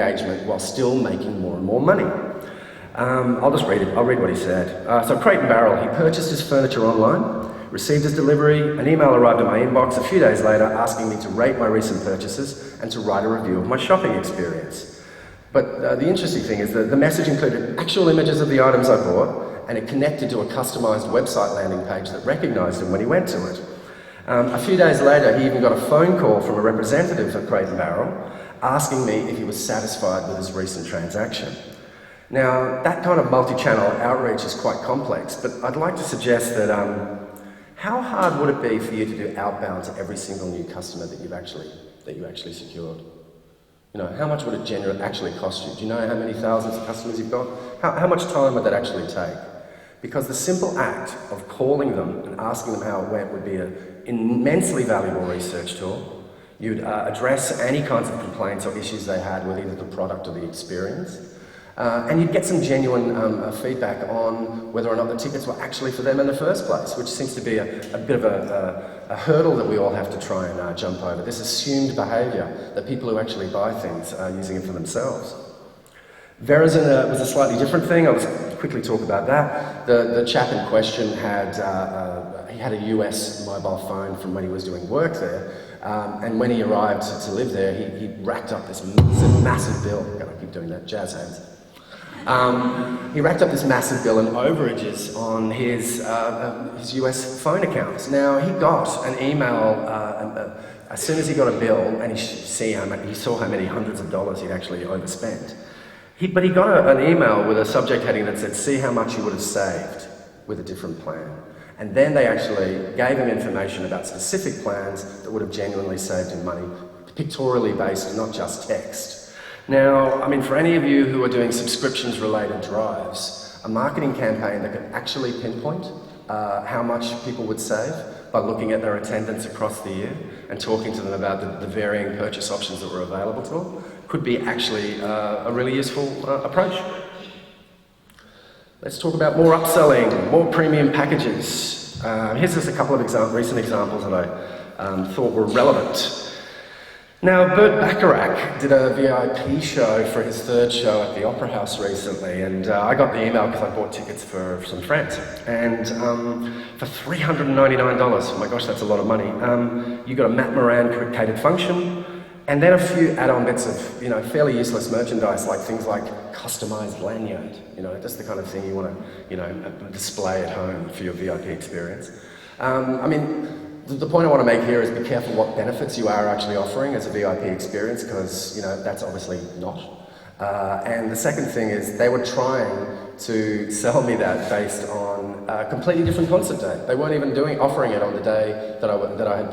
engagement while still making more and more money. I'll just read it. I'll read what he said. So Crate and Barrel, he purchased his furniture online, received his delivery, an email arrived in my inbox a few days later asking me to rate my recent purchases and to write a review of my shopping experience. But the interesting thing is that the message included actual images of the items I bought, and it connected to a customized website landing page that recognized him when he went to it. A few days later, he even got a phone call from a representative of Crate and Barrel asking me if he was satisfied with his recent transaction. Now, that kind of multi-channel outreach is quite complex, but I'd like to suggest that how hard would it be for you to do outbound to every single new customer that you actually secured? You know, how much would it actually cost you? Do you know how many thousands of customers you've got? How much time would that actually take? Because the simple act of calling them and asking them how it went would be an immensely valuable research tool. You'd address any kinds of complaints or issues they had with either the product or the experience. And you'd get some genuine feedback on whether or not the tickets were actually for them in the first place, which seems to be a bit of a hurdle that we all have to try and jump over. This assumed behaviour that people who actually buy things are using it for themselves. Verizon was a slightly different thing. I'll just quickly talk about that. The chap in question had a US mobile phone from when he was doing work there, and when he arrived to live there, he racked up this massive bill. I'm gonna keep doing that, jazz hands. He racked up this massive bill and overages on his US phone accounts. Now, he got an email as soon as he got a bill, and he saw how many hundreds of dollars he'd actually overspent. But he got an email with a subject heading that said, "See how much you would have saved with a different plan." And then they actually gave him information about specific plans that would have genuinely saved him money, pictorially based, not just text. Now, I mean, for any of you who are doing subscriptions-related drives, a marketing campaign that can actually pinpoint how much people would save by looking at their attendance across the year and talking to them about the varying purchase options that were available to them could be actually a really useful approach. Let's talk about more upselling, more premium packages. Here's just a couple of recent examples that I thought were relevant. Now, Burt Bacharach did a VIP show for his third show at the Opera House recently, and I got the email because I bought tickets for some friends. And for $399, oh my gosh, that's a lot of money, you got a Matt Moran catered function, and then a few add-on bits of, you know, fairly useless merchandise, like things like customized lanyard, you know, just the kind of thing you want to, you know, display at home for your VIP experience. I mean, the point I want to make here is be careful what benefits you are actually offering as a VIP experience, because, you know, that's obviously not. And the second thing is they were trying to sell me that based on a completely different concert date. They weren't even offering it on the day that I had purchased.